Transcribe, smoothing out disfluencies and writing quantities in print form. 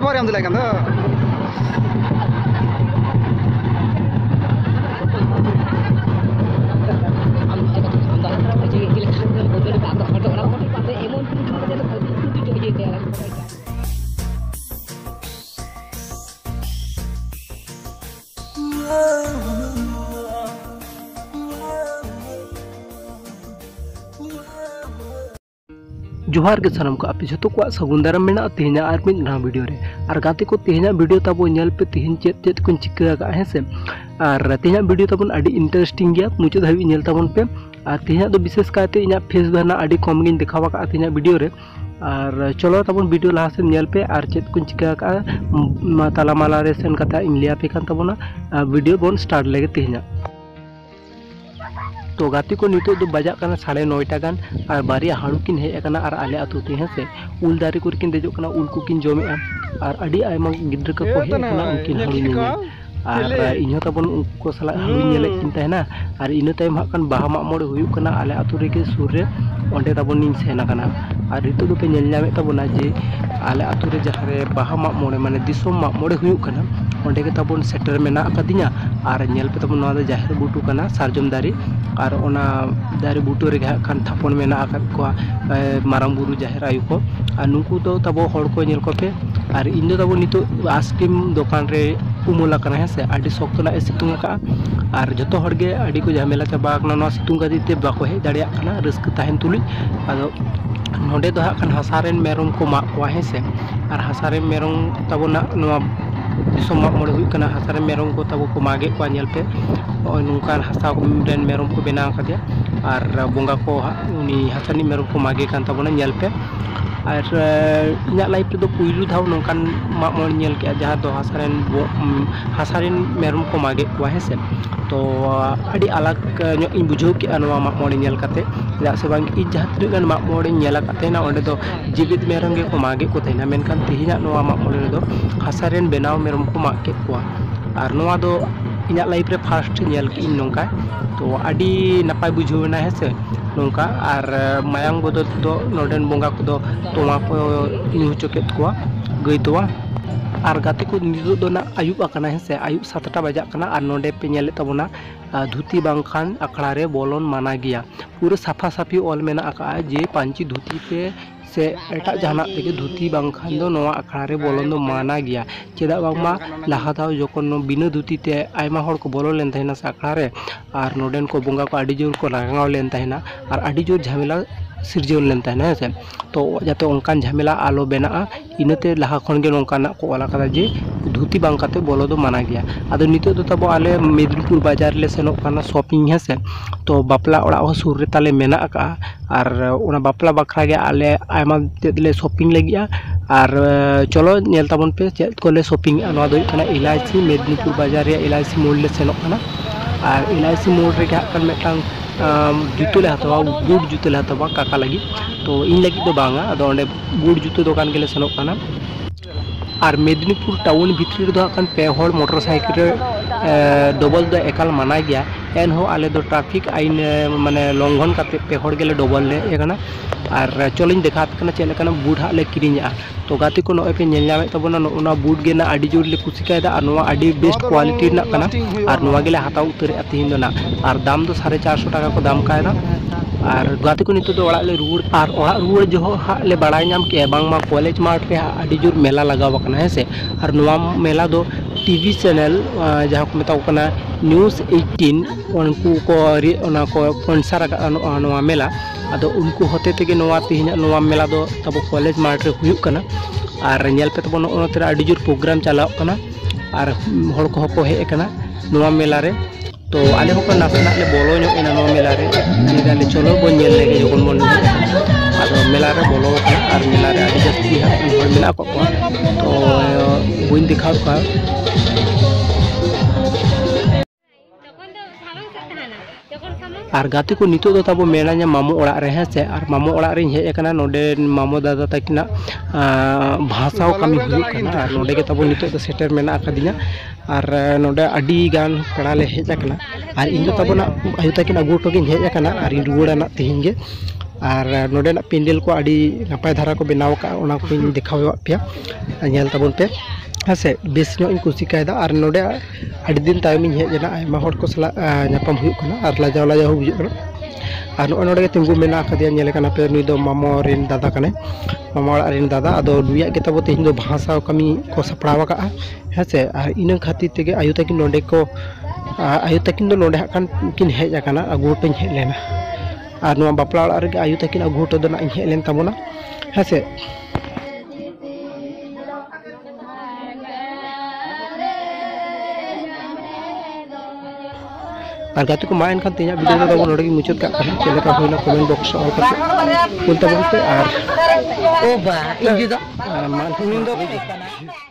भर हम दिला kan जोहार के सानम को आप जो को सगुंदारम में तेहना और मिद ना वीडियो रे और गाते को तेहना वीडियो तब नेल पे तेहन चेत चेत को चिका है से और तेहना वीडियो तब अड़ी इंटरेस्टिंग गया मुझे धाबी नेल तबन पे और तेहना तो विशेष काते इना फेस बना अड़ी कम गिन दिखावा का तेहना वीडियो रे और चलो तब वीडियो लहा से नेल पे और चेत को चिका का ताला माला रे सेन कथा इन लिया पे कान तबना वीडियो बोन स्टार्ट लेगे तेहना तो गाती को नितो दो बजा करना 9:30 गान और बारिया हाड़ू किन हेज करना और आले आतुते हैं से उल दारी को किन देजो करना उल को किन जोमे और अड़ी आयमा गिद्र को हेज करना उनकिन हाड़ू ने और इन्हों तबन उनको सला हाड़ू नेले किन तहना और इनो टाइम हकन बाहा मा मोड़े हुयु करना आले आतु रे के सुर रे ओंडे तबन इन सेना करना और रितो दो पे नेल नामे तबना जे आले आतु रे जहां रे बाहा मा मोड़े माने दिसोम मा मोड़े हुयु करना ओंडे के तबन सेटर मेना अकदिया और नेल पे तबन नवा जाहिर बुटू करना सारजम दारी और ओना दारी बुटू रे खान थापन मेना अकद को मारांग बुरु जाहिर आयु को और नुकु तो तबो हड़ को नेल को पे और इन तब नितो आइसक्रीम दुकान रे उमुला करना है से अड़ी सख्तना सितुंग का और जो हड़गे अड़ी को झमेला चाबा ना सितुंग खातिर बाको हेज दाड़िया कना रस्क ताहेन तुलुज आदो नोडे दो हाकन हासारेन मेरम को मा को है से और हासारेन मेरम तबना नवा दिसोम मा मोड़े हुई कना हासारेन मेरम को तब को मागे को नेल पे नुकान हासा रेन मेरम को बेना कदिया और बोंगा को उनी हासानी मेरम को मागे कान तबना नेल पे और इन लाइफ रे पुलू धाव नौकान मामोड़ नेल के जहाँ दो हासारेन मेरम को मागे को है से तो अड़ी अलग इन बुझो के मामोड़ नेल काते चेदा से बांग इन जहाँ तीन गान मामोड़ नेला काते ना ओंडे दो जीवित मेरम के को मागे को तेना मेनकान तेहिना नोवा मामोड़ रे दो हासारेन बेनाव मेरम को मागे को और नोवा दो इन लाइफ रे फर्स्ट नेल के इन नौका तो अड़ी नपाय बुझोना है से नौका और मायांग बदल दो नोडेन बोंगा को दो तोमा को न्यू चोकेत को गई तोवा और गाते को निदो दो ना आयुब आकना है से आयुब 7टा बजा कना और नोडे पे नेले तबना धुती बांखान अखड़ा रे बोलन माना गया पूरा साफा साफी ऑल मेना आका जे पांची धुती पे से एटा जहाना तेगे धुती बांखान दो नवा अखड़ा रे बोलन दो माना गया चेदा बांगमा लहा दाव जोकन बिना धुती ते आयमा हड़ को बोलो लेन तहना से अखड़ा रे और नोडेन को बोंगा को अड़ी जोर को लगाव लेन तहना और अड़ी जोर झमेला सिरजन लेन तहना से तो जाते उनकान झमेला आलो बेना इनते लहा खन के नोंकाना को ओला कदा जे धुती बांग काते बोलो दो माना गया आदो नितो दो तब आले मेदिनीपुर बाजार ले सेनो काना शॉपिंग है से तो बापला ओड़ा हो सुर रे ताले मेना का और ओना बापला बखरा गे आले आयमा तेले शॉपिंग लगिया और चलो नेल ताबन पे चेत को ले शॉपिंग नवा दो कना एलआईसी मेदिनीपुर बाजार रे एलआईसी मोड़ ले सेनो कना और एलआईसी मोड़ रे का कन मेटांग जुतो ले हतवा बूट जुतो ले हतवा काका लगी तो इन लगी तो बांगा अदो ओंडे बूट जुतो दुकान के ले सेनो कना और मेदिनीपुर टाउन भितर दो हकन पे हड़ मोटरसाइकिल डबल दो एकाल माना गया एन हो आले दो ट्रैफिक आईन माने लंघन काते पे हड़ गेले डबल ले एगना और चलोñ देखात कना चेले कना बूट हाले किरिña तो गाते को नोए पे नेल नामे तबना नोना बूट गेना अडी जोर ले कुसिकायदा और नोआ अडी बेस्ट क्वालिटी ना कना और नोआ गेले हाताव उतर अतिहिन दोना और दाम दो 450 टाका को दाम कायदा और गाते को नितो दो ओड़ा ले रुड़ और ओड़ा रुड़ जो हा ले बड़ाय नाम के बांगमा कॉलेज मार्ट रे अडी जोर मेला लगाव कना है से और नोआ मेला दो टीवी चैनल जहाँ को मेता कना न्यूज़ 18 उनको को स्पॉन्सर नोआ मेला आदो उनको होते तेगे नोआ तिहिना नोआ मेला दो तब कॉलेज मार्ट रे हुयुक कना और नेल पे तब नोते अडी जोर प्रोग्राम चलाव कना और हड़ को हेज कना नोआ मेला रे तो आले होको नासना ले बोलो नो इन नोआ मेला रे ले चलो बन नेल लेगे जखन बन आदो मेला रे बोलो कना और मेला रे अडी जस्ती हड़ मेला को तो बन दिखाव का और गाते को नितो दो तब मेना मामू ओड़ा रे है से और मामू ओड़ा रे हेज कना नोडे मामू दादा तकिना भाषा कमी हुयुक कना और नोडे के तब नितो दो सेटर मेना अकदिया और नोडे अडी गान पेड़ा ले हेज कना और इन तबना आयु तकिन अगु टोगिन हेज कना और इन रुवाड़ा ना तिहिन गे और नोडेना पेंडल को अड़ी नपाय धारा को बनाव का ओना को देखाव पे नेल ताबन पे हाँ बेस इन कुसिकायदा और नोडे अड़ी दिन तायम हेजना आयमा हर को सला नापाम हुयुकना और लाजाव लाजाव बुजुकना और नोडे तिंगु मेना कदिया नेले कना पे नुई दो मामो रिन दादा कने मामा रिन दादा अदो नुया के तबो तेहिं दो भाषा कमी को सपड़ावा का हाँ से और इन खातिर तेगे आयु तकिन नोडे को आयु तकिन दो नोडे हकान किन हेज आकाना अगु पेन हेज लेना और नुआ बापला ओड़ा रे आयु तकिन अगु तो दना इन हेज लेन ताबोना हाँ से और गाते को मा एनखान तेज वीडियो दो नोडे की मुचाद का चले का होइना कमेंट बॉक्स ऑल करते कुल तबन पे और ओ बा इंजी दो मान